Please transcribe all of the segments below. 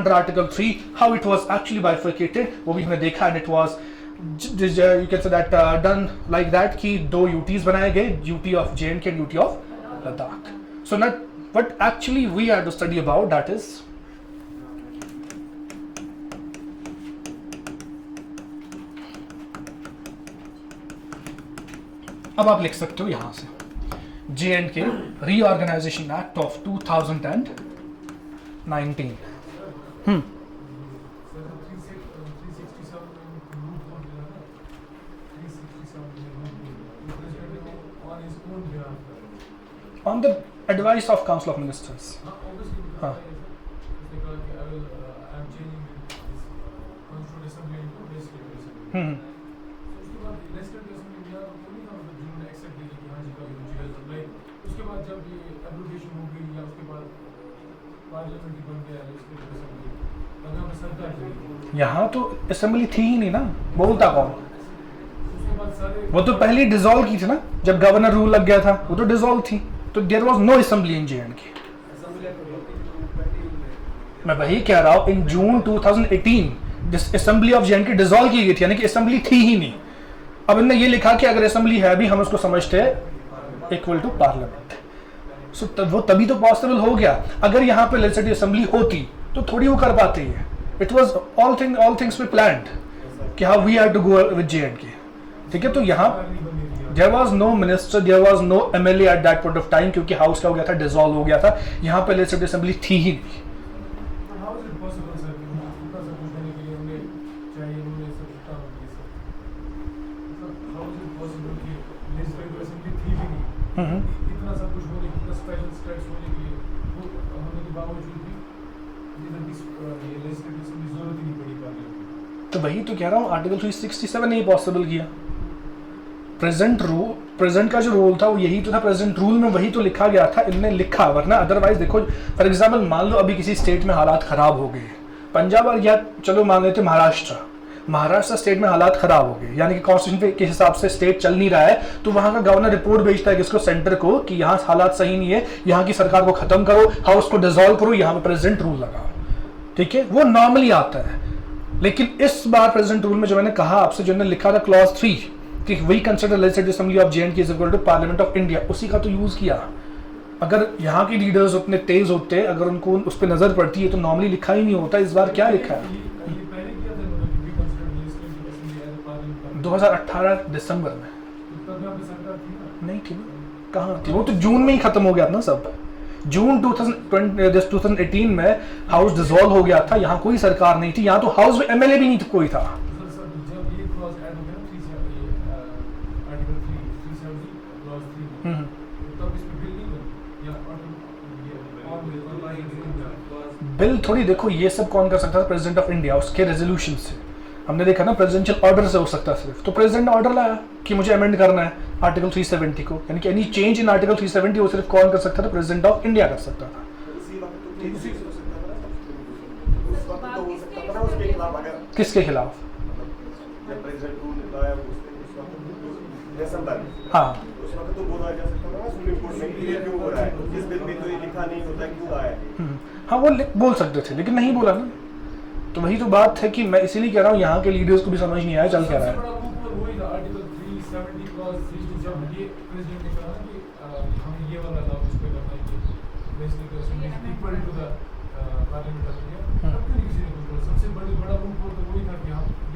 under Article 3 how it was actually bifurcated, वो भी हमने देखा, and it was you can say that done like that कि दो UTs बनाए गए, UT of J&K and UT of Ladakh. So now what actually we are to study about, that is अब आप लिख सकते हो यहां से J&K Reorganization Act of 2019. On the advice of Council of Ministers. हाँ. यहाँ तो असेंबली थी ही नहीं ना, बोलता कौन? वो तो पहले डिसॉल्व की थी ना, जब गवर्नर रूल लग गया था, वो तो डिसॉल्व थी, तो there was no assembly in J&K. मैं वही कह रहा हूँ, in June 2018 assembly of J&K dissolve की गई थी, यानी कि असेंबली थी ही नहीं. अब इन्होंने ये लिखा कि अगर असेंबली है भी, हम उसको समझते हैं इक्वल टू पार्लियामेंट. सो वो तभी तो पॉसिबल हो गया. अगर यहाँ पे लेजिस्लेटिव असेंबली होती तो थोड़ी वो कर पाती है. It was all things we planned कि how we had to go with J&K. ठीक है, तो यहाँ there was no minister, there was no MLA at that point of time, क्योंकि हाउस क्या हो गया था, डिसॉल्व हो गया था. यहाँ पे लेजिस्लेटिव असेंबली थी ही नहीं. इतना सब कुछ होने की, स्पेशल स्टेट्स होने के लिए, वो होने के बावजूद भी लेजिस्लेटिव असेंबली जरूरत ही नहीं पड़ी पार्लियामेंट. तो वही तो कह रहा हूँ, आर्टिकल 367 ने पॉसिबल किया. प्रेजेंट का जो रोल था वो यही तो था. प्रेजेंट रूल में वही तो लिखा गया था, इनने लिखा, वरना अदरवाइज देखो, फॉर एग्जाम्पल मान लो अभी किसी स्टेट में हालात खराब हो गए, पंजाब और या चलो मान लेते महाराष्ट्र स्टेट में हालात खराब हो गए, यानी कि कॉन्स्टिट्यूशन के हिसाब से स्टेट चल नहीं रहा है, तो वहां का गवर्नर रिपोर्ट भेजता है किसको, सेंटर को, कि यहाँ हालात सही नहीं है, यहाँ की सरकार को खत्म करो, हाउस को डिसॉल्व करो, यहाँ पे प्रेसिडेंट रूल लगाओ. ठीक है, वो नॉर्मली आता है. लेकिन इस बार प्रेसिडेंट रूल में जो मैंने कहा आपसे, जो लिखा था क्लॉज 3 कि we consider legislative assembly of J&K is equal to parliament of India, उसी का तो यूज किया. अगर यहाँ के लीडर्स उतने तेज होते, अगर उनको उस पर नजर पड़ती है, तो नॉर्मली लिखा ही नहीं होता. इस बार क्या लिखा है, 2018 दिसंबर में नहीं थी ना, कहाँ थी वो, तो जून में ही खत्म हो गया था ना सब. जून 2018 में हाउस डिसॉल्व हो गया था, यहाँ कोई सरकार नहीं थी, यहाँ तो हाउस में MLA भी नहीं था, कोई था. बिल थोड़ी, देखो ये सब कौन कर सकता था, प्रेसिडेंट ऑफ इंडिया, उसके रेजोल्यूशन से. हमने देखा ना, प्रेसिडेंशियल ऑर्डर से हो सकता सिर्फ, तो प्रेसिडेंट ने ऑर्डर लाया कि मुझे अमेंड करना है आर्टिकल 370 को, यानी कि एनी चेंज इन आर्टिकल 370 वो सिर्फ कौन कर सकता था, प्रेसिडेंट ऑफ इंडिया कर सकता था. किसके खिलाफ? हाँ, हाँ वो बोल सकते थे, लेकिन नहीं बोला ना. तो वही तो बात है कि मैं इसीलिए कह रहा हूँ, यहाँ के लीडर्स को भी समझ नहीं आया चल क्या रहा है.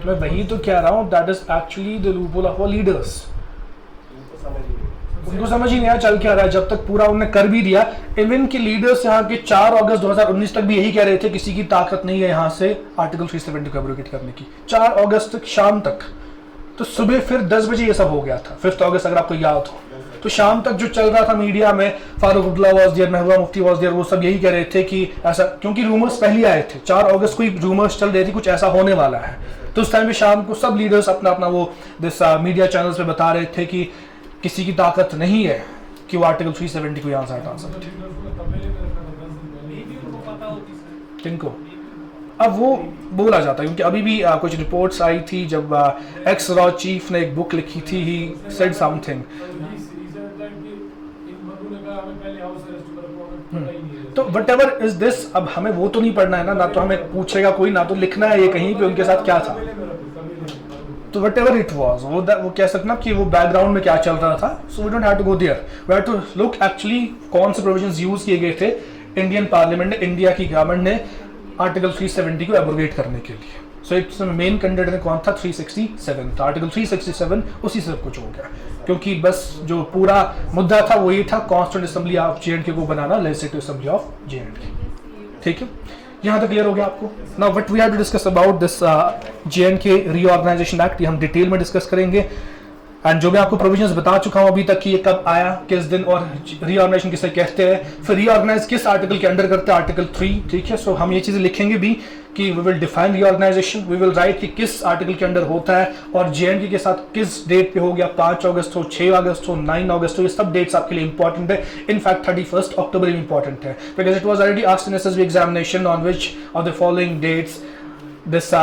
मैं वही तो कह रहा हूँ, that is actually the loophole of our leaders. उनको समझ ही नहीं आया चल क्या रहा है, जब तक पूरा उन्होंने कर भी दिया. इवन के लीडर्स यहाँ के 4 अगस्त 2019 तक भी यही कह रहे थे, किसी की ताकत नहीं है यहाँ से आर्टिकल 370 को एब्रोगेट करने की. 4 अगस्त तक शाम तक, तो सुबह फिर 10 बजे ये सब हो गया था, 5 अगस्त अगर आपको याद हो. तो शाम तक जो चल रहा था मीडिया में, Farooq Abdullah was there, Mehbooba Mufti was there, वो सब यही कह रहे थे कि ऐसा, क्योंकि रूमर्स पहले आए थे, 4 अगस्त को ही रूमर्स चल रही थी कुछ ऐसा होने वाला है. तो उस टाइम पे शाम को सब लीडर्स अपना अपना वो मीडिया चैनल्स पे बता रहे थे कि किसी की ताकत नहीं है कि वो आर्टिकल 370 को यहाँ से हटा सकते. किनको? अब वो बोला जाता है, क्योंकि अभी भी कुछ रिपोर्ट्स आई थी, जब एक्स रॉ चीफ ने एक बुक लिखी थी, ही सेड समथिंग. हमें पहले हाउस अरेस्ट पता ही नहीं है। तो वट एवर इज दिस, अब हमें वो तो नहीं पढ़ना है ना, ना तो हमें पूछेगा कोई, ना तो लिखना है ये कहीं पे उनके साथ क्या था। तो वट एवर इट वॉज, वो कह सकते ना कि वो बैकग्राउंड में क्या चल रहा था। So we don't have to go there, we have to look actually कौन से प्रोविजंस यूज किए गए थे इंडियन पार्लियामेंट ने, इंडिया की गवर्नमेंट ने आर्टिकल 370 को एब्रोगेट करने के लिए। सो इट्स मेन कैंडिडेट कौन था, 367 था, आर्टिकल 367 उसी से सब कुछ हो गया, क्योंकि बस जो पूरा मुद्दा था वो ये था कॉन्स्टिट्यूंट असेंबली ऑफ जे को बनाना, लेजिस्लेटिव असेंबली ऑफ जे। ठीक है, यहाँ तक क्लियर हो गया आपको। Now what we have to discuss about this J reorganisation act, ये हम डिटेल में डिस्कस करेंगे। एंड जो मैं आपको प्रोविजंस बता चुका हूं अभी तक कि ये कब आया, किस दिन, और रीऑर्गेनाइजेशन किसे कहते हैं, फिर रीऑर्गेनाइज किस आर्टिकल के अंडर करते हैं, आर्टिकल 3। ठीक है, सो हम ये चीजें लिखेंगे भी कि we will define reorganisation, we will write कि किस आर्टिकल के अंडर होता है और जेएनके के साथ किस डेट पे हो गया, 5 अगस्त हो, 6 अगस्त हो, 9 अगस्त हो, ये सब डेट्स आपके लिए इंपॉर्टेंट है। इनफैक्ट 31 अक्टूबर भी इंपॉर्टेंट है, because it was already asked in SSB examination on which of the following dates this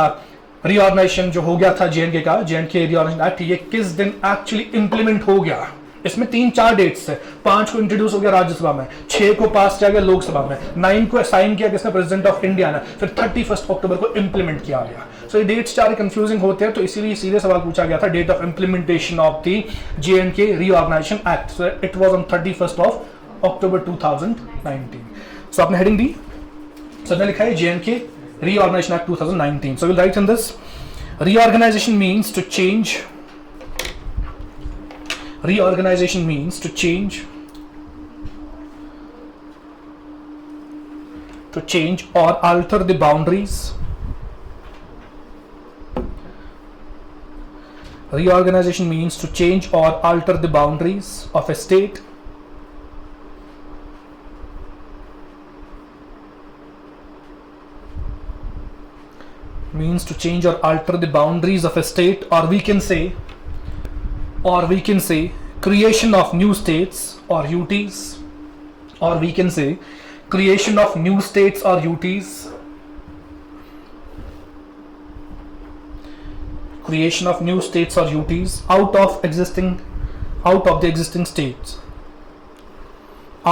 reorganisation जो हो गया था जेएनके का, जेएनके रीऑर्गेनाइजेशन एक्ट, ये किस दिन एक्चुअली इंप्लीमेंट हो गया। इसमें 3-4 डेट्स है, 5 को इंट्रोड्यूस हो गया राज्यसभा में, 6 को पास किया गया लोकसभा में, 9 को साइन किया किसने, प्रेसिडेंट ऑफ इंडिया ने, फिर 31 अक्टूबर को इंप्लीमेंट किया गया। सो ये डेट्स सारे कंफ्यूजिंग होते हैं, तो इसीलिए सीधे सवाल पूछा गया था date of implementation of the JNK reorganisation act. So it was on 31 October 2019। So आपने हेडिंग दी, सो हमने लिखा है JNK Reorganization Act 2019. So we'll write in this, reorganization means to change. Reorganization means to change or alter the boundaries. Reorganization means to change or alter the boundaries of a state means to change or alter the boundaries of a state, or we can say creation of new states or UTs, or we can say creation of new states or UTs, creation of new states or UTs out of the existing states,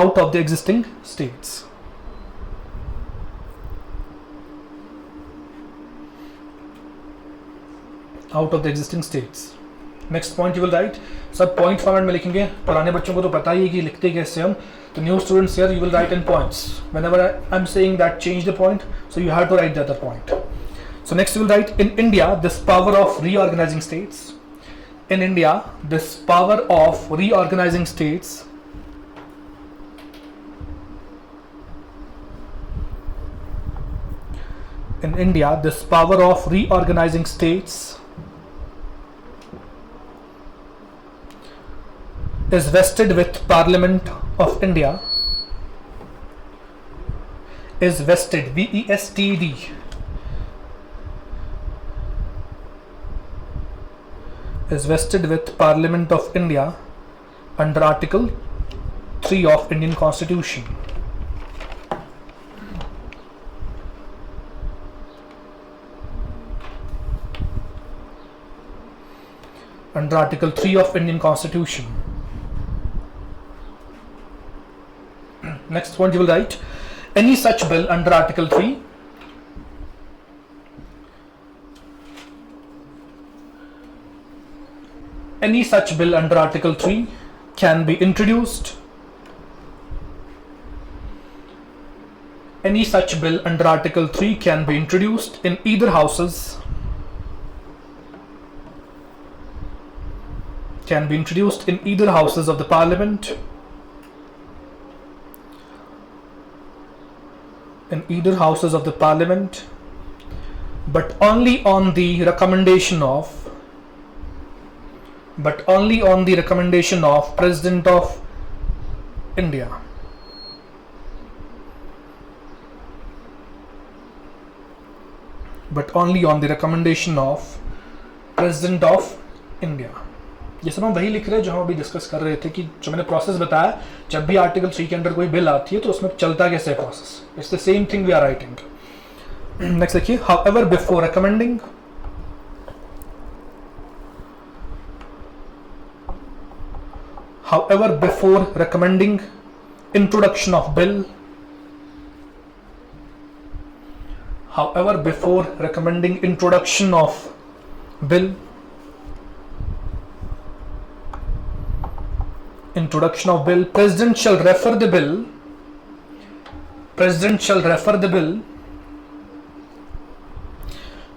out of the existing states. Out of the existing states. Next point you will write, सब point format में लिखेंगे, पुराने बच्चों को तो पता ही है कि लिखते कैसे हम, तो new students here you will write in points. Whenever I'm saying that change the point, so you have to write the other point. So next you will write, in India this power of reorganizing states. In India this power of reorganizing states in India this power of reorganizing states is vested with Parliament of India, is vested, VESTD, is vested with Parliament of India under Article 3 of Indian Constitution. Under Article 3 of Indian Constitution. Next point you will write, any such bill under Article 3 any such bill under Article 3 can be introduced. Any such bill under Article 3 can be introduced in either houses. Can be introduced in either houses of the Parliament. In either houses of the Parliament, but only on the recommendation of President of India. But only on the recommendation of President of India. ये सब हम वही लिख रहे हैं जो हम अभी डिस्कस कर रहे थे कि जो मैंने प्रोसेस बताया, जब भी आर्टिकल 3 के अंडर कोई बिल आती है तो उसमें चलता कैसे है process, it's the same thing we are writing. Next देखिए, however before recommending, however before recommending introduction of bill. However, before recommending introduction of bill, President shall refer the bill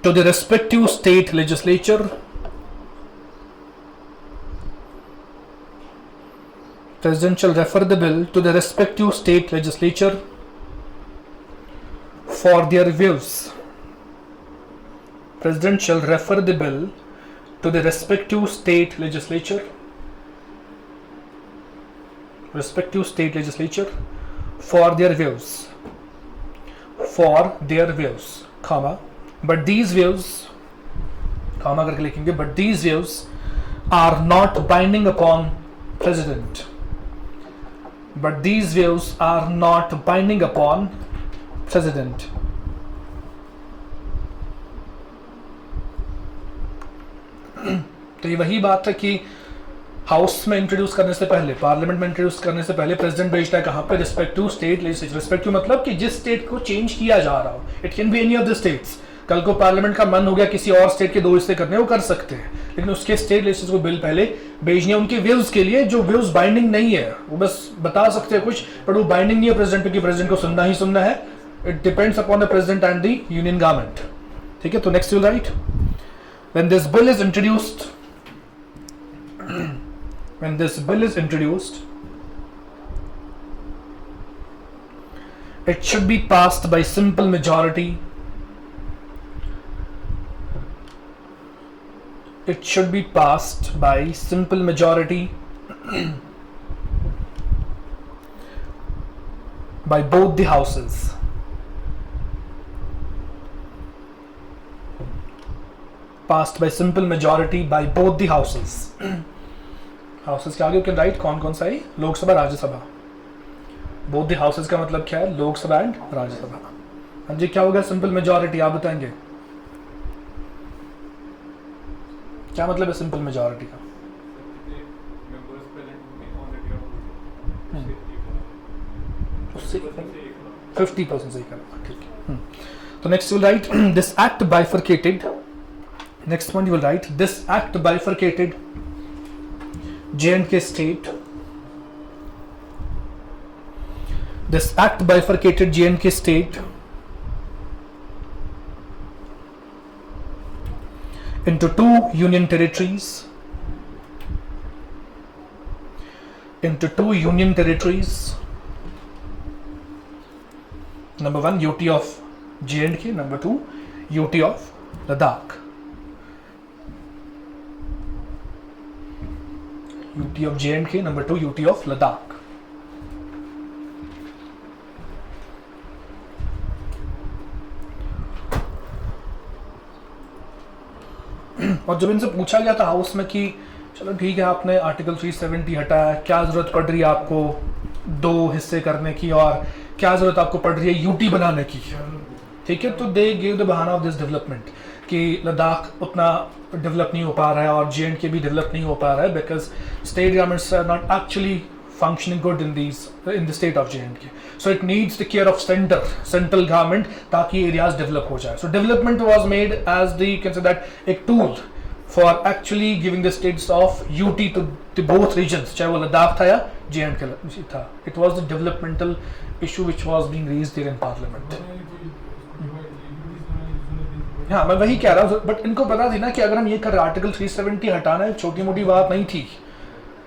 to the respective state legislature. President shall refer the bill to the respective state legislature for their reviews. President shall refer the bill to the respective state legislature for their views, comma, but these views, comma करके लिखेंगे, but these views are not binding upon President. But these views are not binding upon President. तो ये वही बात है कि house में introduce करने से पहले, पार्लियामेंट में इंट्रोड्यूस करने से पहले प्रेसिडेंट भेजता है कहाँ पे, रिस्पेक्टिव स्टेट लेजिस्लेचर। रिस्पेक्टिव मतलब कि जिस स्टेट को चेंज किया जा रहा हो, it can be any of the states. कल को पार्लियामेंट का मन हो गया किसी और स्टेट के 2 हिस्से करने, वो कर सकते हैं, लेकिन उसके स्टेट लेजिस्लेचर को बिल पहले भेजनी है उनके व्यूज के लिए, जो व्यूज बाइंडिंग नहीं है। वो बस बता सकते हैं कुछ, बट वो बाइंडिंग नहीं है प्रेसिडेंट, क्योंकि प्रेसिडेंट को सुनना ही सुनना है। It depends upon the president and the union government. ठीक है, तो next you right, when this bill is introduced, when this bill is introduced, it should be passed by simple majority. It should be passed by simple majority by both the houses. Passed by simple majority by both the houses. Houses के आगे you can write कौन कौन सा है, Lok Sabha Rajya Sabha. Both the houses का मतलब क्या है, लोकसभा एंड राज्यसभा। हाँ जी, क्या होगा सिंपल मेजॉरिटी, आप बताएंगे क्या मतलब है सिंपल मेजॉरिटी का? उससे 50% सही करा, ठीक है। तो next you right this act bifurcated, next one you right this act bifurcated J&K state. This act bifurcated J&K state into 2 union territories. Number 1 UT of J&K, number 2 UT of Ladakh. UT of J&K, number 2 UT of Ladakh. और जब इनसे पूछा गया था house में कि चलो ठीक है आपने आर्टिकल 370 हटाया, क्या जरूरत पड़ रही है आपको 2 हिस्से करने की, और क्या जरूरत आपको पड़ रही है यूटी बनाने की, ठीक है, तो दे गिव द बहाना ऑफ दिस डेवलपमेंट कि लद्दाख उतना डेवलप नहीं हो पा रहा है और J&K भी डेवलप नहीं हो पा रहा है, because state governments are not actually functioning good in the state of J&K. So it needs the care of central government ताकि areas develop हो जाए. So development was made as the, you can say that, a tool for actually giving the states of UT to the both regions, चाहे वो लद्दाख था या J&K था. It was the developmental issue which was being raised there in parliament. हाँ, मैं वही कह रहा हूँ, बट इनको पता थी ना कि अगर हम ये कर रहे आर्टिकल 370 हटाना है, छोटी मोटी बात नहीं थी.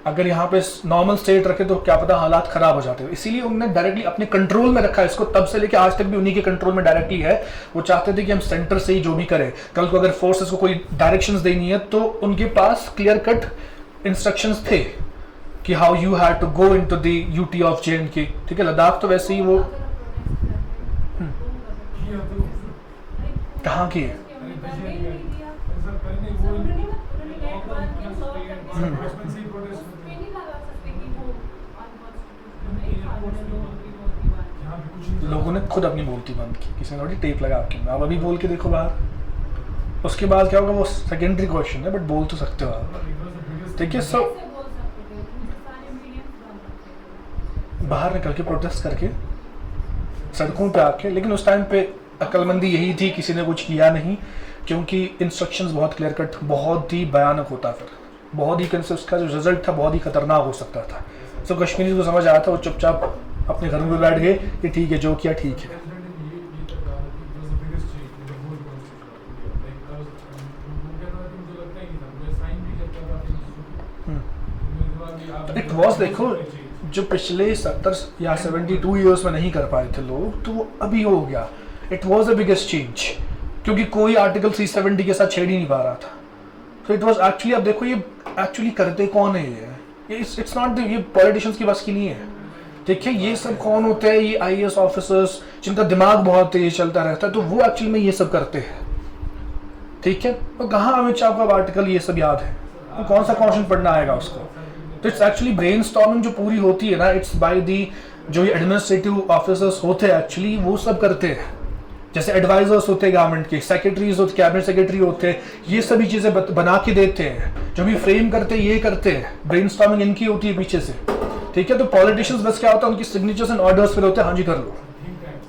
अगर यहाँ पे नॉर्मल स्टेट रखे तो क्या पता हालात खराब हो जाते हो, इसीलिए उन्होंने डायरेक्टली अपने कंट्रोल में रखा है इसको, तब से लेके आज तक भी उन्हीं के कंट्रोल में डायरेक्टली है. वो चाहते थे कि हम सेंटर से ही जो भी करें, कल को अगर फोर्सेस को कोई डायरेक्शंस देनी है तो उनके पास क्लियर कट इंस्ट्रक्शंस थे कि how you had to go into the UT of J&K. ठीक है, लद्दाख तो वैसे ही वो कहाँ की है, लोगों ने खुद अपनी बोलती बंद की, किसी ने थोड़ी टेप लगा के. आप अभी बोल के देखो बाहर, उसके बाद क्या होगा वो सेकेंडरी क्वेश्चन है, बट बोल तो सकते हो आप. ठीक है, सो बाहर निकल के प्रोटेस्ट करके सड़कों पे आके, लेकिन उस टाइम पे अक्लमंदी यही थी, किसी ने कुछ किया नहीं, क्योंकि इंस्ट्रक्शंस बहुत क्लियर कट, बहुत ही भयानक होता, फिर बहुत ही उसका जो रिजल्ट था बहुत ही खतरनाक हो सकता था। सो कश्मीरी को समझ आया था, वो चुपचाप अपने घरों में बैठ गए कि ठीक है, जो किया ठीक है। इट वॉज, देखो जो पिछले 70 या 72 ईयर्स में नहीं कर पाए थे लोग, तो वो अभी हो गया। It was the biggest change, क्योंकि कोई आर्टिकल 370 के साथ छेड़ ही नहीं पा रहा था। तो इट वॉज एक्चुअली, अब देखो ये एक्चुअली करते कौन है, ये इट्स नॉट, ये पॉलिटिशियंस की बस की नहीं है। देखिए ये सब कौन होते हैं, ये IAS ऑफिसर्स जिनका दिमाग बहुत तेज चलता रहता है, तो वो एक्चुअली में ये सब करते हैं। ठीक है, तो कहाँ अमित शाह का आर्टिकल ये सब याद है, तो कौन सा क्वेश्चन पढ़ना आएगा उसको। तो इट्स एक्चुअली ब्रेनस्टॉर्मिंग जो पूरी होती है ना, इट्स बाय दी जो ये एडमिनिस्ट्रेटिव ऑफिसर्स होते हैं एक्चुअली, वो सब करते हैं। जैसे एडवाइजर्स होते हैं गवर्नमेंट के, सेक्रेटरीज होते, कैबिनेट सेक्रेटरी होते हैं, ये सभी चीजें बना के देते हैं, जो भी फ्रेम करते हैं ये करते हैं, ब्रेनस्टॉर्मिंग इनकी होती है पीछे से। ठीक है, तो पॉलिटिशियंस बस क्या होता है, उनकी सिग्नेचर्स एंड ऑर्डर्स फिर होते हैं, हाँ जी कर लो।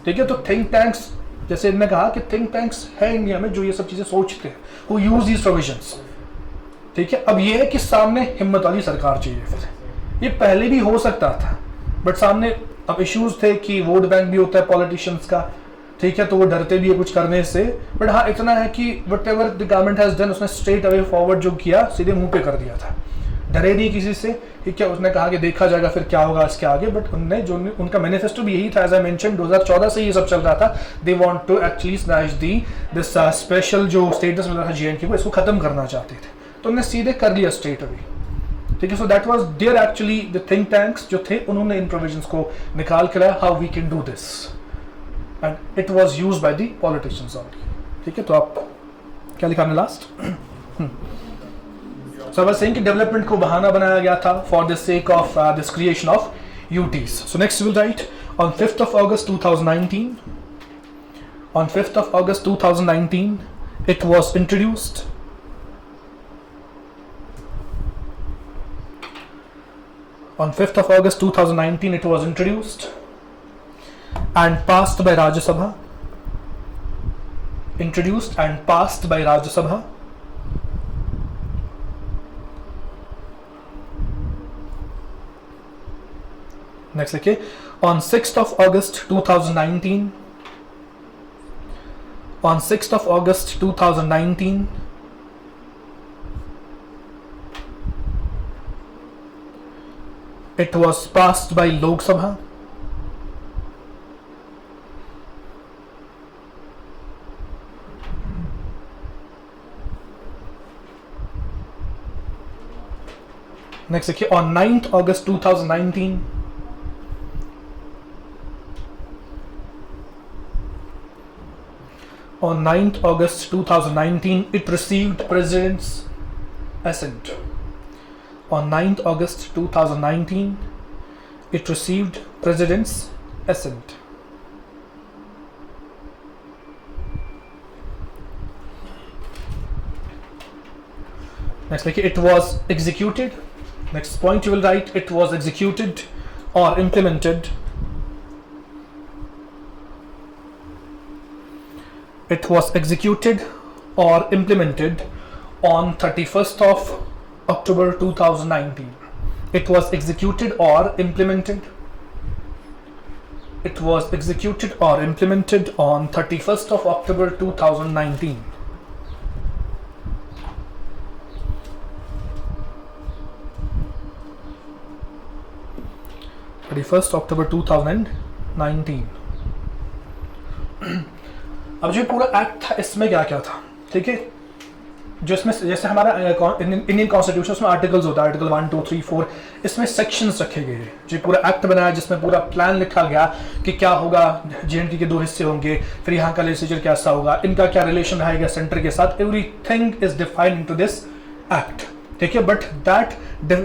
ठीक है, तो थिंक टैंक्स, जैसे इन्होंने कहा कि थिंक टैंक्स है इंडिया में जो ये सब चीजें सोचते हैं, वो यूज दीज प्रोविजंस। ठीक है, अब ये है कि सामने हिम्मत वाली सरकार चाहिए। फिर ये पहले भी हो सकता था, बट सामने अब इश्यूज थे कि वोट बैंक भी होता है पॉलिटिशियंस का। ठीक है, तो वो डरते भी है कुछ करने से, बट हाँ इतना है कि what ever the government has done, उसने स्ट्रेट अवे फॉरवर्ड जो किया सीधे मुंह पे कर दिया था, डरे नहीं किसी से। ठीक है, उसने कहा कि देखा जाएगा फिर क्या होगा इसके आगे, बट उनने जो उनका मैनिफेस्टो भी यही था, एज आई मेंशन 2014 से ये सब चल रहा था। They want to actually snatch this special जो स्टेटस मिल रहा था JNK को, इसको खत्म करना चाहते थे, तो उन्होंने सीधे कर लिया स्ट्रेट अवे। ठीक है, so that was there actually the think tanks जो थे, उन्होंने इन प्रोविजंस को निकाल के लाया, how we can do this, and it was used by the politicians only. ठीक है, तो आप क्या लिखा हमने last, So I was saying कि डेवलपमेंट को बहाना बनाया गया था for the sake of this creation of UTs. So next we will write on 5th of August 2019. On 5th of August 2019, it was introduced. On 5th of August 2019, it was introduced and passed by Rajya Sabha. Introduced and passed by Rajya Sabha. Next, okay, on 6th of August 2019, on 6th of August 2019, it was passed by Lok Sabha. Next, okay, on 9th August 2019, on 9th August 2019, it received President's assent. On 9th August 2019, it received President's assent. Next, like it was executed. Next point you will write, it was executed or implemented. It was executed or implemented on 31st of October 2019. It was executed or implemented. It was executed or implemented on 31st of October 2019. October 2019. अब जो पूरा act था इसमें क्या क्या था, ठीक है, जो इसमें जैसे हमारा इंडियन कॉन्स्टिट्यूशन उसमें आर्टिकल्स होता है, आर्टिकल 1, 2, 3, 4, इसमें सेक्शंस रखे गए हैं, जो पूरा एक्ट बनाया जिसमें पूरा प्लान लिखा गया कि क्या होगा, JNK के 2 हिस्से होंगे, फिर यहाँ का लेजिस्लेचर कैसा होगा, इनका क्या रिलेशन रहेगा सेंटर के साथ, everything is defined into this act. ठीक है, बट दैट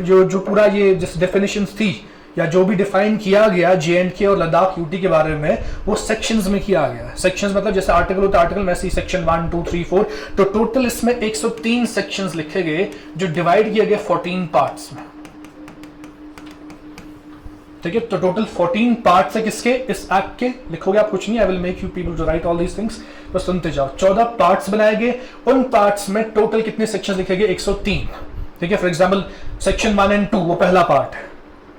जो पूरा ये जिस डेफिनेशंस थी या जो भी डिफाइन किया गया JNK और लद्दाख UT के बारे में, वो सेक्शंस में किया गया। सेक्शंस मतलब जैसे आर्टिकल होता है, आर्टिकल में से सेक्शन 1, 2, 3, 4, तो टोटल इसमें 103 सेक्शंस लिखे गए जो डिवाइड किए गए 14 पार्ट्स में। ठीक है, तो टोटल 14 पार्ट्स है किसके, इस एक्ट के। लिखोगे आप कुछ नहीं, I will make you people to write all these things, बस सुनते जाओ। 14 पार्ट्स बनाए गए, उन पार्ट्स में टोटल कितने सेक्शंस लिखे गए, 103। ठीक है, फॉर एग्जांपल सेक्शन 1 एंड 2 वो पहला पार्ट है।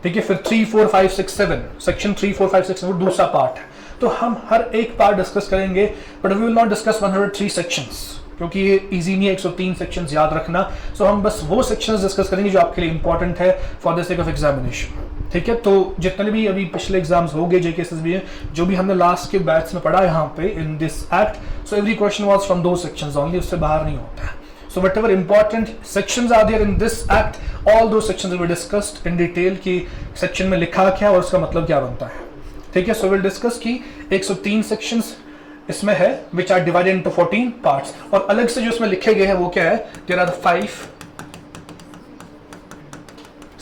ठीक है, फिर 3, 4, 5, 6, 7 सेक्शन 3, 4, 5, 6 वो दूसरा पार्ट है। तो हम हर एक पार्ट डिस्कस करेंगे, but we will not discuss 103 sections, क्योंकि ये इजी नहीं है 103 सेक्शंस याद रखना। सो हम बस वो सेक्शंस डिस्कस करेंगे जो आपके लिए इंपॉर्टेंट है for the sake of examination. ठीक है, तो जितने भी अभी पिछले एग्जाम्स हो गए, जेकेएसएसबी है, जो भी हमने लास्ट के बैच में पढ़ा यहाँ पे in this act, so every question was from दो सेक्शंस ओनली, उससे बाहर नहीं होता है। So whatever important sections are there in this act, all those sections will be discussed in detail कि section में लिखा क्या और उसका मतलब क्या बनता है। ठीक है, so we'll discuss कि 103 sections इसमें है which are divided into 14 parts, और अलग से जो इसमें लिखे गए हैं वो क्या है, there are 5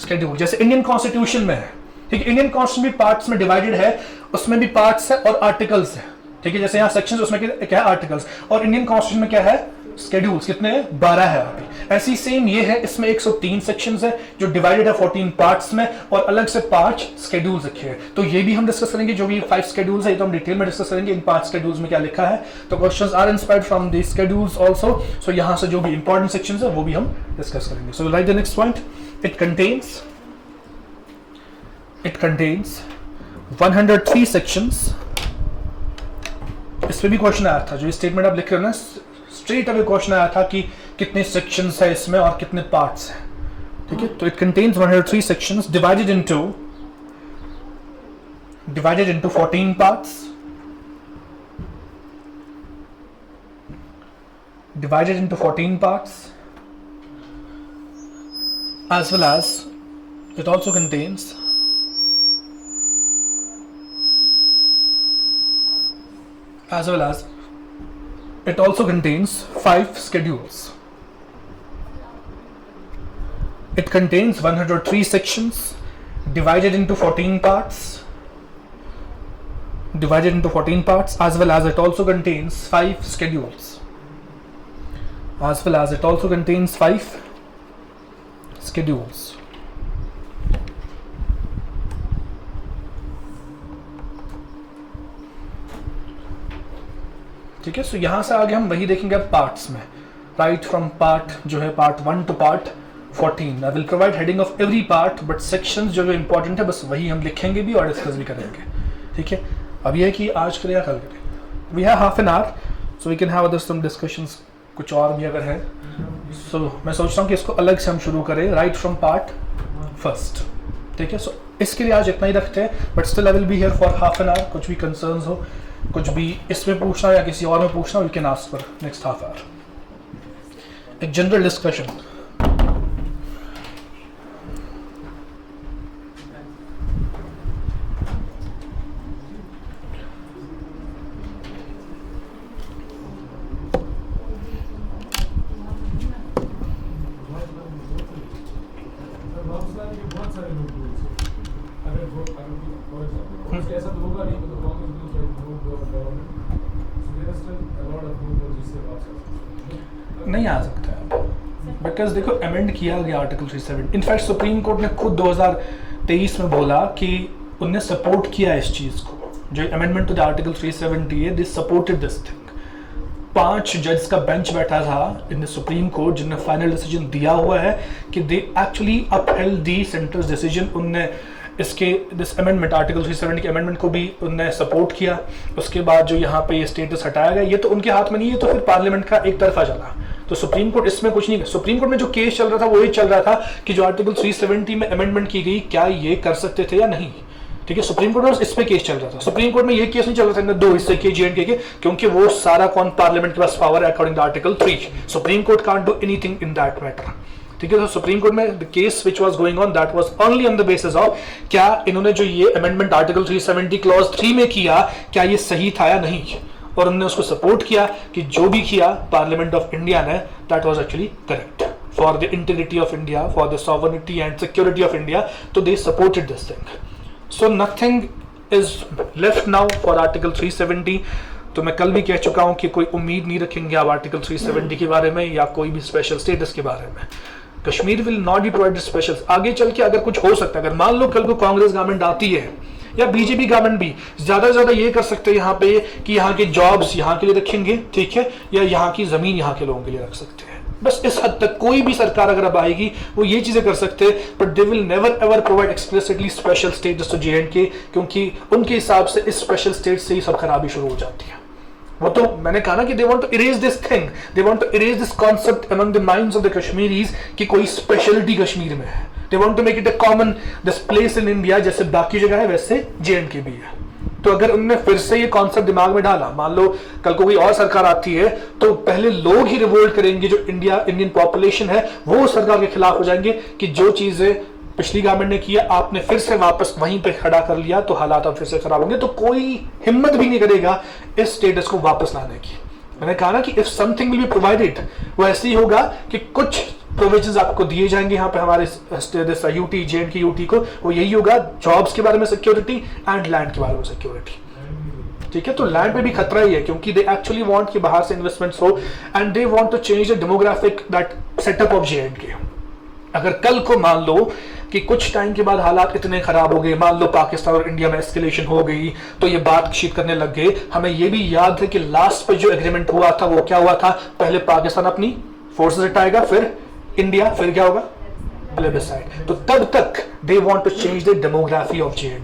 schedule, जैसे इंडियन कॉन्स्टिट्यूशन में है। ठीक है, इंडियन कॉन्स्टिट्यूशन भी पार्ट्स में डिवाइडेड है, उसमें भी पार्ट्स है और आर्टिकल्स है। ठीक है, जैसे यहाँ सेक्शंस उसमें क्या है, आर्टिकल्स, और इंडियन कॉन्स्टिट्यूशन में क्या है, स्केड्यूल्स। कितने हैं, 12 है अभी। ऐसी सेम ये है, इसमें 103 सेक्शंस है जो डिवाइडेड है 14 पार्ट्स में, और अलग से 5 स्केड्यूल्स रखे हैं। तो ये भी हम डिस्कस करेंगे, जो भी 5 स्केड्यूल्स है तो हम डिटेल में डिस्कस करेंगे इन 5 स्केड्यूल्स में क्या लिखा है। तो questions are inspired from the schedules also, so यहां से जो भी इंपॉर्टेंट सेक्शंस है वो भी हम डिस्कस करेंगे। So right the next point, it contains 103 sections. इस पे भी क्वेश्चन आया था, जो स्टेटमेंट आप लिख रहे हो ना, स्ट्रेट अवे क्वेश्चन आया था कि कितने सेक्शंस है इसमें और कितने पार्ट्स हैं। ठीक है, तो it contains 103 sections divided into 14 parts, divided into 14 parts, as well as it also contains it also contains 5 schedules. It contains 103 sections divided into 14 parts, as well as it also contains 5 schedules, ठीक है। सो यहां से आगे हम वही देखेंगे अब parts में, राइट फ्रॉम पार्ट जो है part 1 to part 14। I will provide heading of every part, but sections जो इंपॉर्टेंट है बस वही हम लिखेंगे भी और डिस्कस भी करेंगे। ठीक है, अब यह है कि आज करें या कल करें। We have half an hour, so we can have other some discussions, कुछ और भी अगर है। सो मैं सोच रहा हूँ कि इसको अलग से हम शुरू करें, राइट फ्रॉम पार्ट फर्स्ट। ठीक है, सो इसके लिए आज इतना ही रखते हैं, but still I will be here for half an our. कुछ भी कंसर्न्स हो, कुछ भी इसमें पूछना या किसी और में पूछना, we can ask for next half hour. एक जनरल डिस्कशन, नहीं आ सकता है, बिकॉज देखो अमेंड किया गया आर्टिकल 370। इनफैक्ट सुप्रीम कोर्ट ने खुद 2023 में बोला कि उनने सपोर्ट किया इस चीज को, जो अमेंडमेंट टू द आर्टिकल 370 है, दिस सपोर्टेड दिस थिंग। 5 जज का बेंच बैठा था इन द सुप्रीम कोर्ट, जिनने फाइनल डिसीजन दिया हुआ है कि they actually upheld the centres decision. उनने इसके दिस अमेंडमेंट आर्टिकल 370 के अमेंडमेंट को भी उनने सपोर्ट किया। उसके बाद जो यहाँ पे ये स्टेटस हटाया गया, ये तो उनके हाथ में नहीं है, तो फिर पार्लियामेंट का एक तरफा चला। तो सुप्रीम कोर्ट इसमें कुछ नहीं, सुप्रीम कोर्ट में जो केस चल रहा था वो ये चल रहा था कि जो आर्टिकल 370 में अमेंडमेंट की गई, क्या ये कर सकते थे या नहीं। ठीक है, सुप्रीम कोर्ट में इस पे केस चल रहा था। सुप्रीम कोर्ट में ये केस नहीं चल रहा था इनमें 2 हिस्से के J&K के, क्योंकि वो सारा कौन पार्लियामेंट के पास पावर है according to article 3। Supreme Court can't do anything in that matter. ठीक है, तो सुप्रीम कोर्ट में the case which was going on, that was only on the basis of क्या इन्होंने जो ये अमेंडमेंट आर्टिकल 370 क्लॉज 3 में किया, क्या ये सही था या नहीं। और उन्होंने उसको सपोर्ट किया कि जो भी किया पार्लियामेंट ऑफ इंडिया ने, that was actually correct for the integrity of India, for the sovereignty and security of India. तो they supported this thing. So nothing is left now for article 370। तो मैं कल भी कह चुका हूं कि कोई उम्मीद नहीं रखेंगे आप आर्टिकल 370 के बारे में या कोई भी स्पेशल स्टेटस के बारे में। Kashmir will not be provided special. आगे चल के अगर कुछ हो सकता है, अगर मान लो कल को कांग्रेस गवर्नमेंट आती है या बीजेपी गवर्नमेंट भी, ज्यादा से ज्यादा ये कर सकते हैं यहाँ पे कि यहाँ के जॉब्स यहाँ के लिए रखेंगे, ठीक है, या यहाँ की जमीन यहाँ के लोगों के लिए रख सकते हैं। बस इस हद तक कोई भी सरकार अगर अब आएगी वो ये चीजें कर सकते हैं, but they will never ever provide explicitly special status to J, क्योंकि उनके हिसाब से इस स्पेशल स्टेट से ही सब खराबी शुरू हो जाती है। वो तो मैंने कहा ना कि they want to erase this thing, they want to erase this concept among the minds of the Kashmiris कि कोई स्पेशलिटी कश्मीर में है। They want to make it a common this place in India, जैसे बाकी जगह है वैसे जे भी है। तो अगर उनने फिर से ये कॉन्सेप्ट दिमाग में डाला, मान लो कल को कोई और सरकार आती है, तो पहले लोग ही रिवोल्ट करेंगे, जो इंडियन पॉपुलेशन है वो सरकार के खिलाफ हो जाएंगे कि जो चीजें पिछली गवर्नमेंट ने किया आपने फिर से वापस वहीं पे खड़ा कर लिया, तो हालात अब फिर से खराब होंगे। तो कोई हिम्मत भी नहीं करेगा इस स्टेटस को वापस लाने की। मैंने कहा ना कि if something will be provided, वो ऐसे ही होगा कि कुछ प्रोविजंस आपको दिए जाएंगे यहाँ पे हमारे यूटी जे यूटी को, वो यही होगा जॉब्स के बारे में सिक्योरिटी एंड लैंड के बारे में सिक्योरिटी, ठीक है। तो लैंड पे भी खतरा ही है, क्योंकि दे एक्चुअली वांट कि बाहर से इन्वेस्टमेंट्स हो and they want to change the demographic that setup of J. अगर कल को मान लो कि कुछ टाइम के बाद हालात इतने खराब हो गए, मान लो पाकिस्तान और इंडिया में एस्केलेशन हो गई, तो ये बातचीत करने लग गए। हमें ये भी याद है कि लास्ट पे जो एग्रीमेंट हुआ था वो क्या हुआ था, पहले पाकिस्तान अपनी फोर्सेस हटाएगा, फिर इंडिया, फिर क्या होगा प्लेबिसाइड। तो तब तक they want to change the demography of J.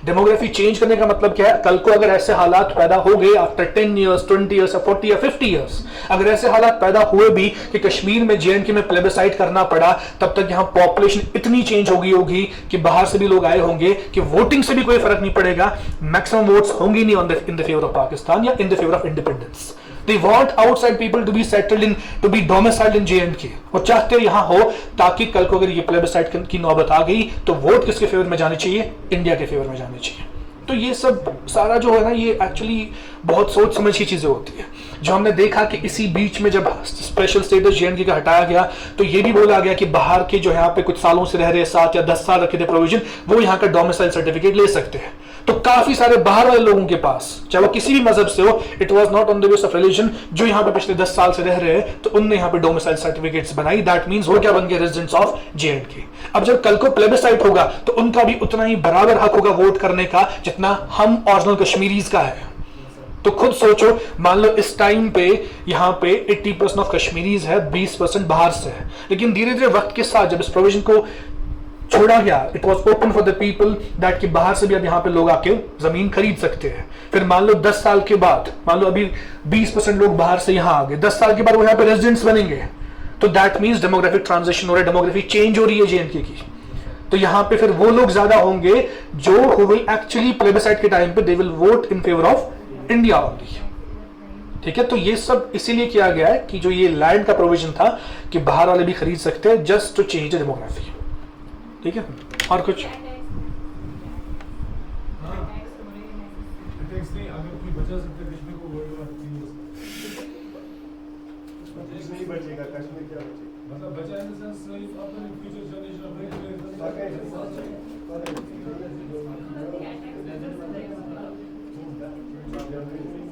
Demography change करने का मतलब क्या है, कल को अगर ऐसे हालात पैदा हो गए आफ्टर 10 years 20 years 40 या 50 years, अगर ऐसे हालात पैदा हुए भी कि कश्मीर में जे में प्लेबिसाइड करना पड़ा, तब तक यहाँ पॉपुलेशन इतनी चेंज हो गई होगी कि बाहर से भी लोग आए होंगे कि वोटिंग से भी कोई फर्क नहीं पड़ेगा, मैक्सिमम वोट्स होंगे नहीं in the favour of Pakistan या in the favour of independence. They want outside people to be settled in, to be domiciled in J&K। वो चाहते हैं यहाँ हो, ताकि कल को अगर ये प्लेबिसाइड की नौबत आ गई तो वोट किसके फेवर में जाने चाहिए, इंडिया के फेवर में जाने चाहिए। तो ये सब सारा जो है ना, ये एक्चुअली बहुत सोच समझ की चीजें होती है। जो हमने देखा कि इसी बीच में जब स्पेशल स्टेटस जे का हटाया गया, तो ये भी बोला गया कि बाहर के जो यहाँ पे कुछ सालों से रह रहे 7 या 10 साल रखे थे प्रोविजन, वो यहाँ का डोमिसाइल सर्टिफिकेट ले सकते हैं। तो काफी सारे बाहर वाले लोगों के पास, चाहे वो किसी भी मजहब से हो, it was not on the base of religion, जो यहाँ पे पिछले 10 साल से रह रहे हैं, तो उनने यहाँ पे डोमिसाइल सर्टिफिकेट्स बनाई। दैट मींस वो क्या बन गए, रेजिडेंट्स ऑफ जे। अब जब कल को प्लेबिसाइड होगा तो उनका भी उतना ही बराबर हक होगा वोट करने का जितना हम ओरिजिनल कश्मीरीज का है। तो खुद सोचो, मान लो इस टाइम पे यहाँ पे 80% ऑफ कश्मीरीज है, 20% बाहर से है, लेकिन धीरे धीरे वक्त के साथ जब इस प्रोविजन को छोड़ा गया, it was open for the people that कि बाहर से भी अब यहाँ पे लोग आके जमीन खरीद सकते हैं। फिर मान लो 10 साल के बाद, मान लो अभी 20% लोग बाहर से यहाँ आ गए, 10 साल के बाद वो यहाँ पे रेजिडेंट्स बनेंगे, तो दैट मींस डेमोग्राफिक ट्रांजिशन हो रहा है, डेमोग्राफी चेंज हो रही है जे की। तो यहाँ पे फिर वो लोग ज्यादा होंगे जो हु विल एक्चुअली प्लेबिसाइड के टाइम पे they will vote in favour of India only, ठीक है। तो ये सब इसीलिए किया गया है कि जो ये लैंड का प्रोविजन था कि बाहर वाले भी खरीद सकते हैं, just to change the demography, ठीक है। और कुछ टैक्स नहीं, अगर कोई बचा सकता है कश्मीर को, वर्ल्ड वार नहीं बचेगा, कश्मीर क्या बचेगा, मतलब बचा इन द सेंस अपने फ्यूचर जनरेशन जनरेशन